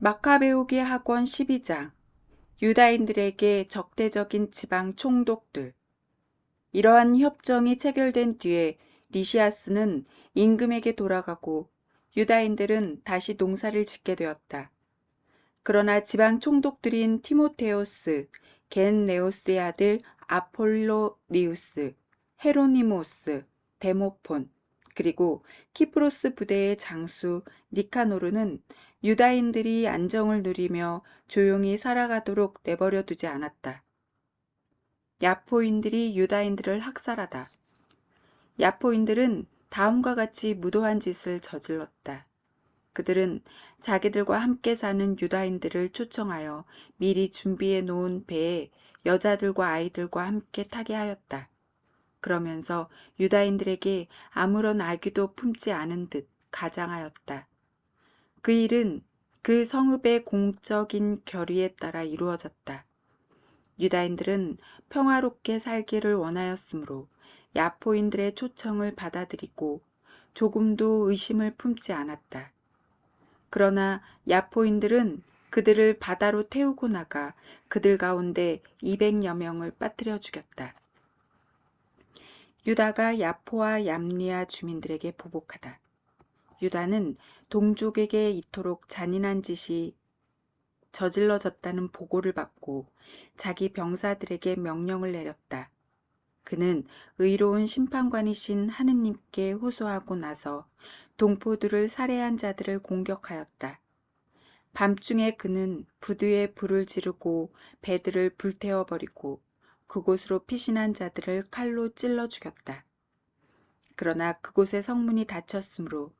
마카베오기 학원 12장 유다인들에게 적대적인 지방 총독들. 이러한 협정이 체결된 뒤에 리시아스는 임금에게 돌아가고 유다인들은 다시 농사를 짓게 되었다. 그러나 지방 총독들인 티모테오스, 겐네오스의 아들 아폴로니우스, 헤로니모스, 데모폰, 그리고 키프로스 부대의 장수 니카노르는 유다인들이 안정을 누리며 조용히 살아가도록 내버려 두지 않았다. 야포인들이 유다인들을 학살하다. 야포인들은 다음과 같이 무도한 짓을 저질렀다. 그들은 자기들과 함께 사는 유다인들을 초청하여 미리 준비해 놓은 배에 여자들과 아이들과 함께 타게 하였다. 그러면서 유다인들에게 아무런 악의도 품지 않은 듯 가장하였다. 그 일은 그 성읍의 공적인 결의에 따라 이루어졌다. 유다인들은 평화롭게 살기를 원하였으므로 야포인들의 초청을 받아들이고 조금도 의심을 품지 않았다. 그러나 야포인들은 그들을 바다로 태우고 나가 그들 가운데 200여 명을 빠뜨려 죽였다. 유다가 야포와 얌리아 주민들에게 보복하다. 유다는 동족에게 이토록 잔인한 짓이 저질러졌다는 보고를 받고 자기 병사들에게 명령을 내렸다. 그는 의로운 심판관이신 하느님께 호소하고 나서 동포들을 살해한 자들을 공격하였다. 밤중에 그는 부두에 불을 지르고 배들을 불태워버리고 그곳으로 피신한 자들을 칼로 찔러 죽였다. 그러나 그곳의 성문이 닫혔으므로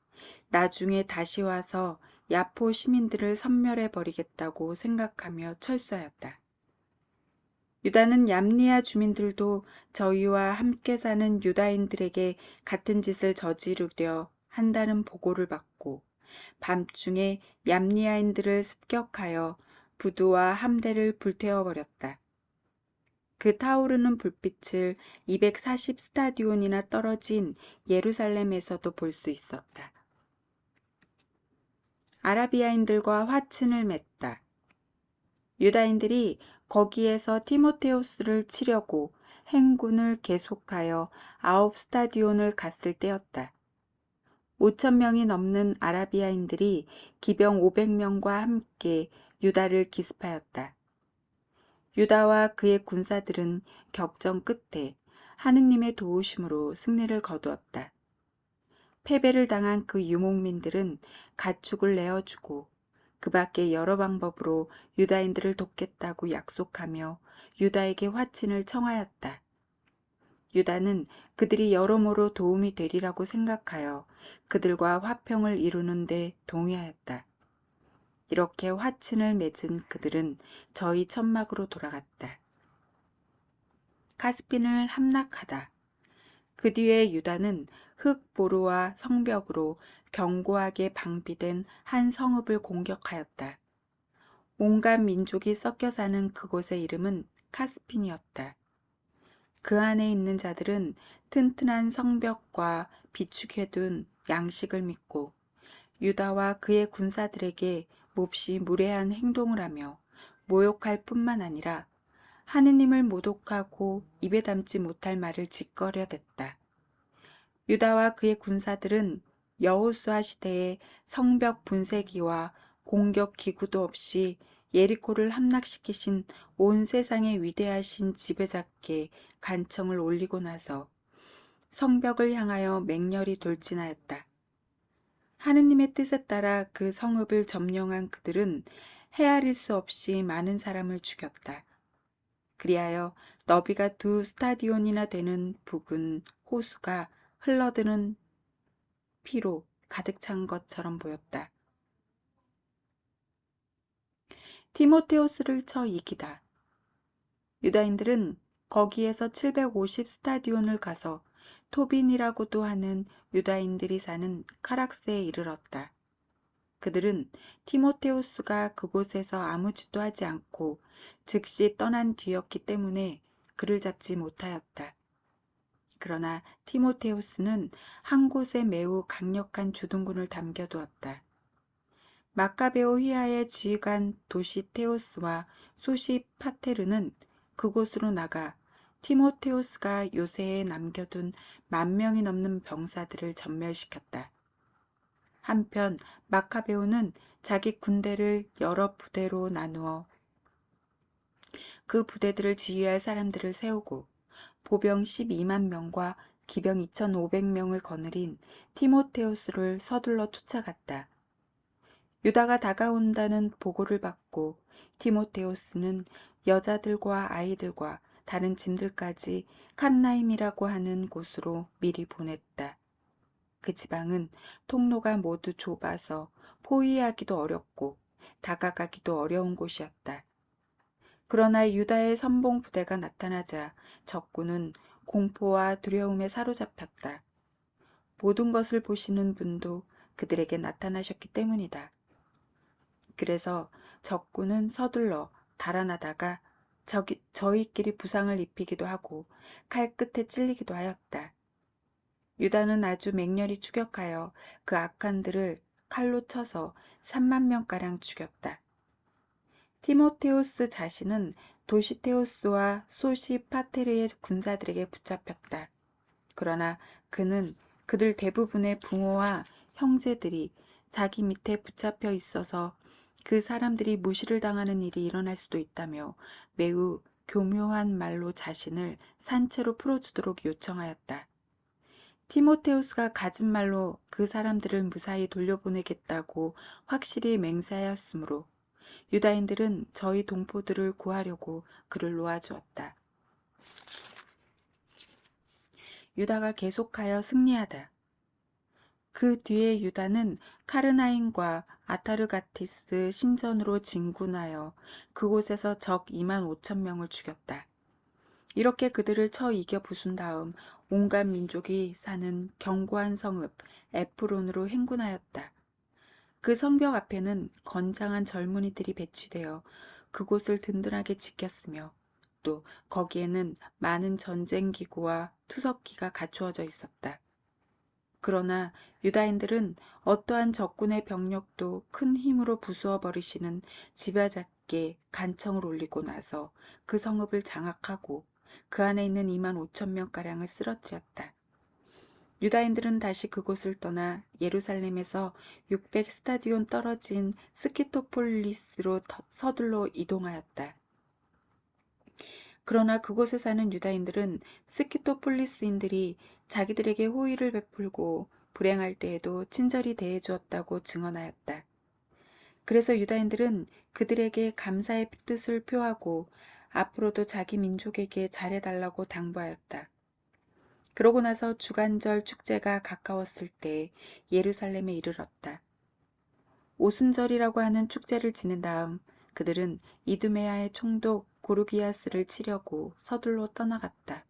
나중에 다시 와서 야포 시민들을 섬멸해버리겠다고 생각하며 철수하였다. 유다는 얌리아 주민들도 저희와 함께 사는 유다인들에게 같은 짓을 저지르려 한다는 보고를 받고 밤중에 얌리아인들을 습격하여 부두와 함대를 불태워버렸다. 그 타오르는 불빛을 240 스타디온이나 떨어진 예루살렘에서도 볼 수 있었다. 아라비아인들과 화친을 맺다. 유다인들이 거기에서 티모테오스를 치려고 행군을 계속하여 9 스타디온을 갔을 때였다. 5,000명이 넘는 아라비아인들이 기병 500명과 함께 유다를 기습하였다. 유다와 그의 군사들은 격전 끝에 하느님의 도우심으로 승리를 거두었다. 패배를 당한 그 유목민들은 가축을 내어주고 그 밖에 여러 방법으로 유다인들을 돕겠다고 약속하며 유다에게 화친을 청하였다. 유다는 그들이 여러모로 도움이 되리라고 생각하여 그들과 화평을 이루는 데 동의하였다. 이렇게 화친을 맺은 그들은 저희 천막으로 돌아갔다. 카스핀을 함락하다. 그 뒤에 유다는 흙보루와 성벽으로 견고하게 방비된 한 성읍을 공격하였다. 온갖 민족이 섞여 사는 그곳의 이름은 카스핀이었다. 그 안에 있는 자들은 튼튼한 성벽과 비축해둔 양식을 믿고 유다와 그의 군사들에게 몹시 무례한 행동을 하며 모욕할 뿐만 아니라 하느님을 모독하고 입에 담지 못할 말을 짓거려댔다. 유다와 그의 군사들은 여호수아 시대에 성벽 분쇄기와 공격 기구도 없이 예리코를 함락시키신 온 세상의 위대하신 지배자께 간청을 올리고 나서 성벽을 향하여 맹렬히 돌진하였다. 하느님의 뜻에 따라 그 성읍을 점령한 그들은 헤아릴 수 없이 많은 사람을 죽였다. 그리하여 너비가 2 스타디온이나 되는 북은 호수가 흘러드는 피로 가득 찬 것처럼 보였다. 티모테오스를 쳐 이기다. 유다인들은 거기에서 750 스타디온을 가서 토빈이라고도 하는 유다인들이 사는 카락스에 이르렀다. 그들은 티모테오스가 그곳에서 아무 짓도 하지 않고 즉시 떠난 뒤였기 때문에 그를 잡지 못하였다. 그러나 티모테우스는 한 곳에 매우 강력한 주둔군을 담겨두었다. 마카베오 휘하의 지휘관 도시테오스와 소시파테르는 그곳으로 나가 티모테오스가 요새에 남겨둔 10,000명이 넘는 병사들을 전멸시켰다. 한편 마카베오는 자기 군대를 여러 부대로 나누어 그 부대들을 지휘할 사람들을 세우고 보병 12만 명과 기병 2,500명을 거느린 티모테우스를 서둘러 쫓아갔다. 유다가 다가온다는 보고를 받고 티모테우스는 여자들과 아이들과 다른 짐들까지 칸나임이라고 하는 곳으로 미리 보냈다. 그 지방은 통로가 모두 좁아서 포위하기도 어렵고 다가가기도 어려운 곳이었다. 그러나 유다의 선봉 부대가 나타나자 적군은 공포와 두려움에 사로잡혔다. 모든 것을 보시는 분도 그들에게 나타나셨기 때문이다. 그래서 적군은 서둘러 달아나다가 저희끼리 부상을 입히기도 하고 칼끝에 찔리기도 하였다. 유다는 아주 맹렬히 추격하여 그 악한들을 칼로 쳐서 3만 명가량 죽였다. 티모테우스 자신은 도시테우스와 소시파테르의 군사들에게 붙잡혔다. 그러나 그는 그들 대부분의 부모와 형제들이 자기 밑에 붙잡혀 있어서 그 사람들이 무시를 당하는 일이 일어날 수도 있다며 매우 교묘한 말로 자신을 산채로 풀어주도록 요청하였다. 티모테우스가 가진 말로 그 사람들을 무사히 돌려보내겠다고 확실히 맹세하였으므로 유다인들은 저희 동포들을 구하려고 그를 놓아주었다. 유다가 계속하여 승리하다. 그 뒤에 유다는 카르나임과 아타르가티스 신전으로 진군하여 그곳에서 적 25,000명을 죽였다. 이렇게 그들을 쳐 이겨 부순 다음 온갖 민족이 사는 견고한 성읍 에프론으로 행군하였다. 그 성벽 앞에는 건장한 젊은이들이 배치되어 그곳을 든든하게 지켰으며 또 거기에는 많은 전쟁기구와 투석기가 갖추어져 있었다. 그러나 유다인들은 어떠한 적군의 병력도 큰 힘으로 부수어 버리시는 집야잡게 간청을 올리고 나서 그 성읍을 장악하고 그 안에 있는 25,000명가량을 쓰러뜨렸다. 유다인들은 다시 그곳을 떠나 예루살렘에서 600 스타디온 떨어진 스키토폴리스로 서둘러 이동하였다. 그러나 그곳에 사는 유다인들은 스키토폴리스인들이 자기들에게 호의를 베풀고 불행할 때에도 친절히 대해주었다고 증언하였다. 그래서 유다인들은 그들에게 감사의 뜻을 표하고 앞으로도 자기 민족에게 잘해달라고 당부하였다. 그러고 나서 주간절 축제가 가까웠을 때 예루살렘에 이르렀다. 오순절이라고 하는 축제를 지낸 다음 그들은 이두메아의 총독 고르기아스를 치려고 서둘러 떠나갔다.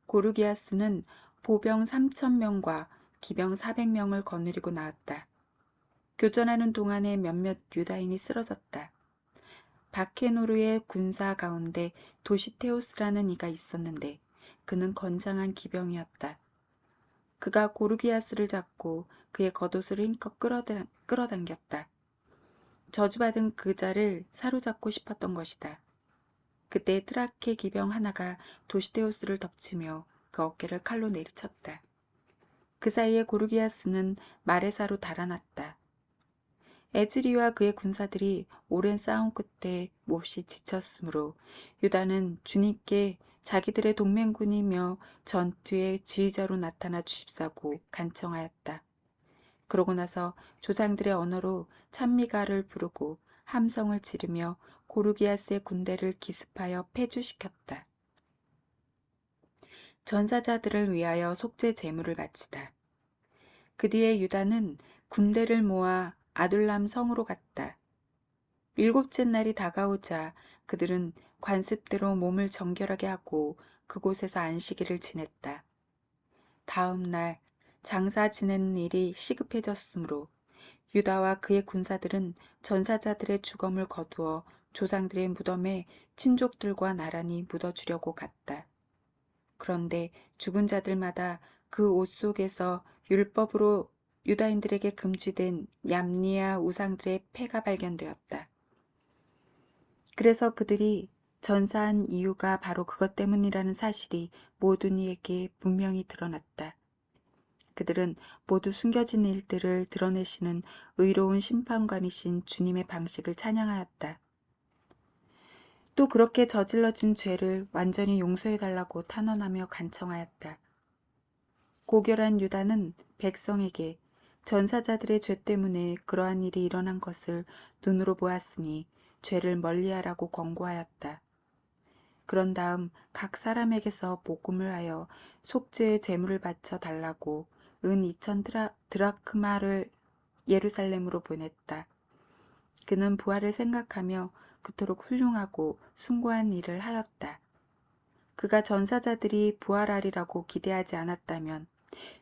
고르기아스는 보병 3,000명과 기병 400명을 거느리고 나왔다. 교전하는 동안에 몇몇 유다인이 쓰러졌다. 바케노르의 군사 가운데 도시테오스라는 이가 있었는데 그는 건장한 기병이었다. 그가 고르기아스를 잡고 그의 겉옷을 힘껏 끌어당겼다. 저주받은 그 자를 사로잡고 싶었던 것이다. 그때 트라케 기병 하나가 도시테오스를 덮치며 그 어깨를 칼로 내리쳤다. 그 사이에 고르기아스는 마레사로 달아났다. 에즈리와 그의 군사들이 오랜 싸움 끝에 몹시 지쳤으므로 유다는 주님께 자기들의 동맹군이며 전투의 지휘자로 나타나 주십사고 간청하였다. 그러고 나서 조상들의 언어로 찬미가를 부르고 함성을 지르며 고르기아스의 군대를 기습하여 패주시켰다. 전사자들을 위하여 속죄 제물을 바치다. 그 뒤에 유다는 군대를 모아 아둘람 성으로 갔다. 7째 날이 다가오자 그들은 관습대로 몸을 정결하게 하고 그곳에서 안식일을 지냈다. 다음 날 장사 지내는 일이 시급해졌으므로 유다와 그의 군사들은 전사자들의 죽음을 거두어 조상들의 무덤에 친족들과 나란히 묻어주려고 갔다. 그런데 죽은 자들마다 그 옷 속에서 유다인들에게 금지된 얌리아 우상들의 폐가 발견되었다. 그래서 그들이 전사한 이유가 바로 그것 때문이라는 사실이 모든 이에게 분명히 드러났다. 그들은 모두 숨겨진 일들을 드러내시는 의로운 심판관이신 주님의 방식을 찬양하였다. 또 그렇게 저질러진 죄를 완전히 용서해달라고 탄원하며 간청하였다. 고결한 유다는 백성에게 전사자들의 죄 때문에 그러한 일이 일어난 것을 눈으로 보았으니 죄를 멀리하라고 권고하였다. 그런 다음 각 사람에게서 모금을 하여 속죄의 제물을 바쳐 달라고 은 2,000 드라크마를 예루살렘으로 보냈다. 그는 부활을 생각하며 그토록 훌륭하고 숭고한 일을 하였다. 그가 전사자들이 부활하리라고 기대하지 않았다면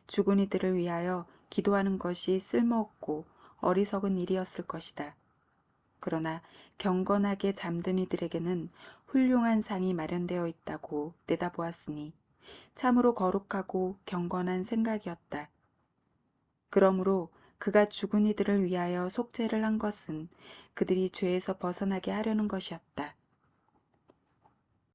죽은 이들을 위하여 기도하는 것이 쓸모없고 어리석은 일이었을 것이다. 그러나 경건하게 잠든 이들에게는 훌륭한 상이 마련되어 있다고 내다보았으니 참으로 거룩하고 경건한 생각이었다. 그러므로 그가 죽은 이들을 위하여 속죄를 한 것은 그들이 죄에서 벗어나게 하려는 것이었다.